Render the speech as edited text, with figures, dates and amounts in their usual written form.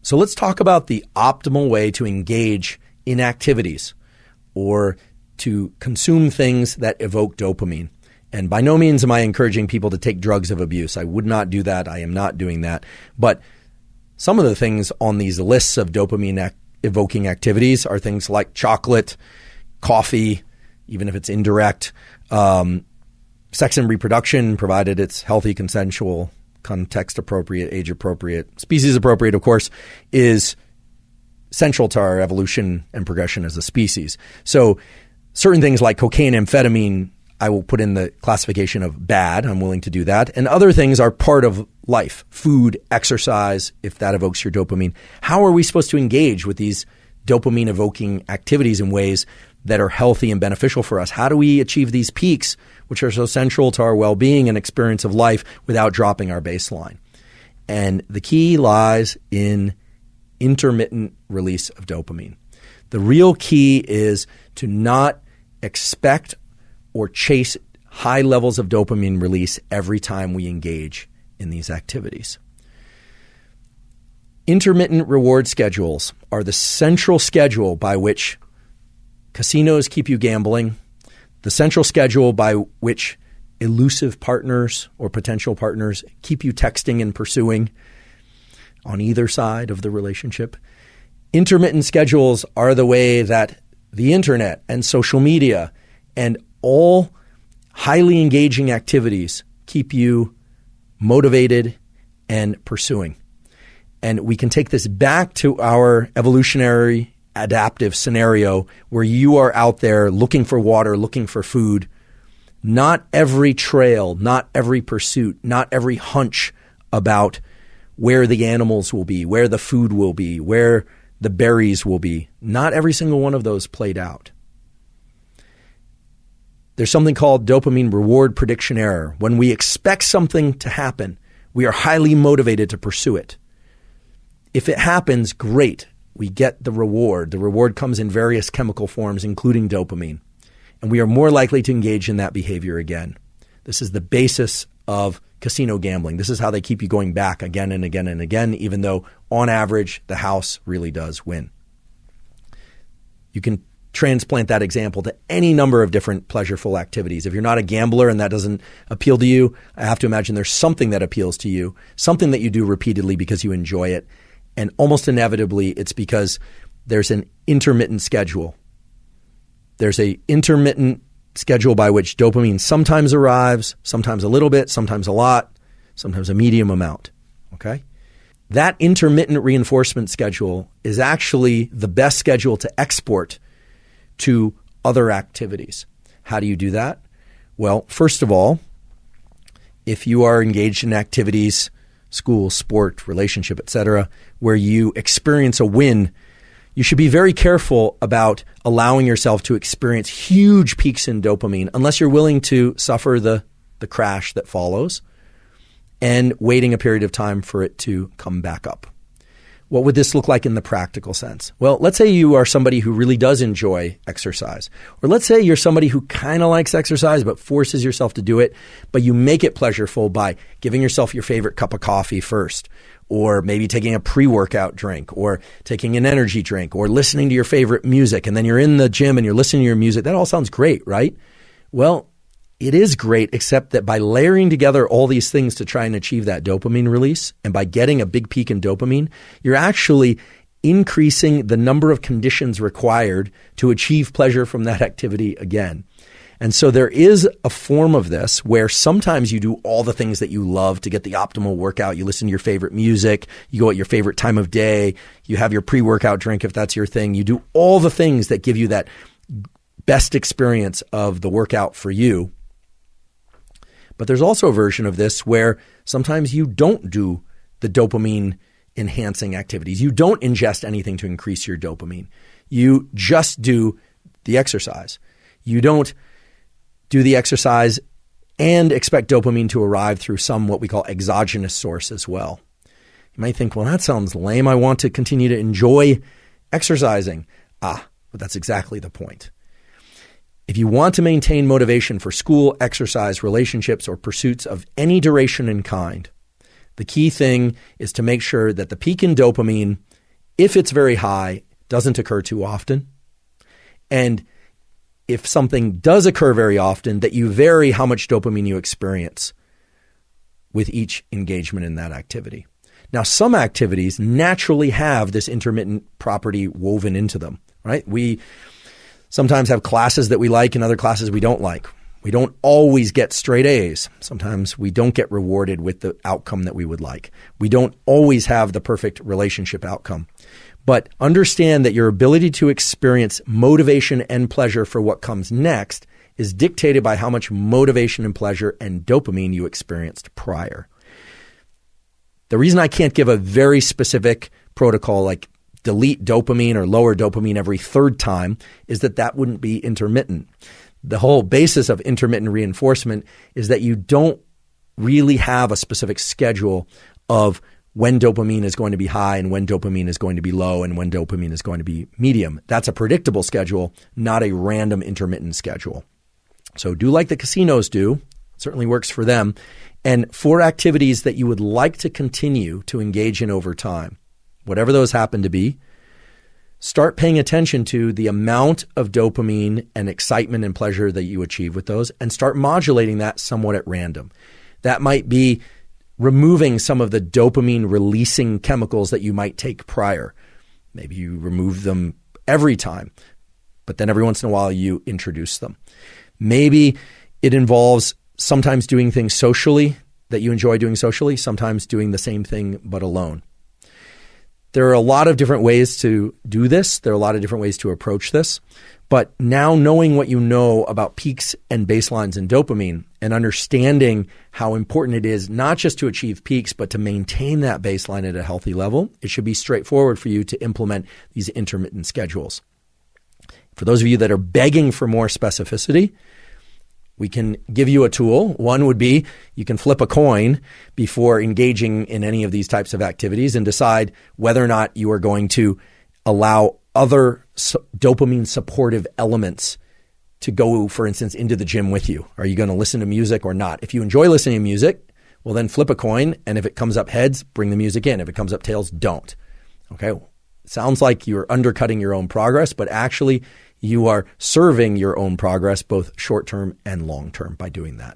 So let's talk about the optimal way to engage in activities or to consume things that evoke dopamine. And by no means am I encouraging people to take drugs of abuse. I would not do that. I am not doing that. But some of the things on these lists of dopamine evoking activities are things like chocolate, coffee, even if it's indirect, sex and reproduction, provided it's healthy, consensual, context appropriate, age appropriate, species appropriate, of course, is central to our evolution and progression as a species. So certain things like cocaine, amphetamine, I will put in the classification of bad. I'm willing to do that. And other things are part of life, food, exercise, if that evokes your dopamine. How are we supposed to engage with these dopamine evoking activities in ways that are healthy and beneficial for us? How do we achieve these peaks, which are so central to our well-being and experience of life, without dropping our baseline? And the key lies in intermittent release of dopamine. The real key is to not expect or chase high levels of dopamine release every time we engage in these activities. Intermittent reward schedules are the central schedule by which casinos keep you gambling, the central schedule by which elusive partners or potential partners keep you texting and pursuing on either side of the relationship. Intermittent schedules are the way that the internet and social media and all highly engaging activities keep you motivated and pursuing. And we can take this back to our evolutionary adaptive scenario where you are out there looking for water, looking for food. Not every trail, not every pursuit, not every hunch about where the animals will be, where the food will be, where the berries will be. Not every single one of those played out. There's something called dopamine reward prediction error. When we expect something to happen, we are highly motivated to pursue it. If it happens, great. We get the reward. The reward comes in various chemical forms, including dopamine. And we are more likely to engage in that behavior again. This is the basis of casino gambling. This is how they keep you going back again and again and again, even though on average, the house really does win. You can transplant that example to any number of different pleasureful activities. If you're not a gambler and that doesn't appeal to you, I have to imagine there's something that appeals to you, something that you do repeatedly because you enjoy it. And almost inevitably, it's because there's an intermittent schedule. There's an intermittent schedule by which dopamine sometimes arrives, sometimes a little bit, sometimes a lot, sometimes a medium amount. Okay? That intermittent reinforcement schedule is actually the best schedule to export to other activities. How do you do that? Well, first of all, if you are engaged in activities, school, sport, relationship, etc., where you experience a win, you should be very careful about allowing yourself to experience huge peaks in dopamine unless you're willing to suffer the crash that follows and waiting a period of time for it to come back up. What would this look like in the practical sense? Well, let's say you are somebody who really does enjoy exercise. Or let's say you're somebody who kind of likes exercise but forces yourself to do it, but you make it pleasureful by giving yourself your favorite cup of coffee first, or maybe taking a pre-workout drink, or taking an energy drink, or listening to your favorite music, and then you're in the gym and you're listening to your music. That all sounds great, right? Well, it is great, except that by layering together all these things to try and achieve that dopamine release, and by getting a big peak in dopamine, you're actually increasing the number of conditions required to achieve pleasure from that activity again. And so there is a form of this where sometimes you do all the things that you love to get the optimal workout. You listen to your favorite music, you go at your favorite time of day, you have your pre-workout drink if that's your thing. You do all the things that give you that best experience of the workout for you. But there's also a version of this where sometimes you don't do the dopamine enhancing activities. You don't ingest anything to increase your dopamine. You just do the exercise. You don't do the exercise and expect dopamine to arrive through some what we call exogenous source as well. You might think, well, that sounds lame. I want to continue to enjoy exercising. But that's exactly the point. If you want to maintain motivation for school, exercise, relationships, or pursuits of any duration and kind, the key thing is to make sure that the peak in dopamine if it's very high, doesn't occur too often. And if something does occur very often, that you vary how much dopamine you experience with each engagement in that activity. Now, some activities naturally have this intermittent property woven into them, right? We sometimes have classes that we like and other classes we don't like. We don't always get straight A's. Sometimes we don't get rewarded with the outcome that we would like. We don't always have the perfect relationship outcome. But understand that your ability to experience motivation and pleasure for what comes next is dictated by how much motivation and pleasure and dopamine you experienced prior. The reason I can't give a very specific protocol like delete dopamine or lower dopamine every third time is that wouldn't be intermittent. The whole basis of intermittent reinforcement is that you don't really have a specific schedule of when dopamine is going to be high and when dopamine is going to be low and when dopamine is going to be medium. That's a predictable schedule, not a random intermittent schedule. So do like the casinos do. It certainly works for them. And for activities that you would like to continue to engage in over time, whatever those happen to be, start paying attention to the amount of dopamine and excitement and pleasure that you achieve with those and start modulating that somewhat at random. That might be removing some of the dopamine releasing chemicals that you might take prior. Maybe you remove them every time, but then every once in a while you introduce them. Maybe it involves sometimes doing things socially that you enjoy doing socially, sometimes doing the same thing but alone. There are a lot of different ways to do this. There are a lot of different ways to approach this. But now knowing what you know about peaks and baselines in dopamine and understanding how important it is not just to achieve peaks, but to maintain that baseline at a healthy level, it should be straightforward for you to implement these intermittent schedules. For those of you that are begging for more specificity, we can give you a tool. One would be you can flip a coin before engaging in any of these types of activities and decide whether or not you are going to allow other dopamine supportive elements to go, for instance, into the gym with you. Are you going to listen to music or not? If you enjoy listening to music, well, then flip a coin. And if it comes up heads, bring the music in. If it comes up tails, don't. Okay. Sounds like you're undercutting your own progress, but actually you are serving your own progress, both short-term and long-term by doing that.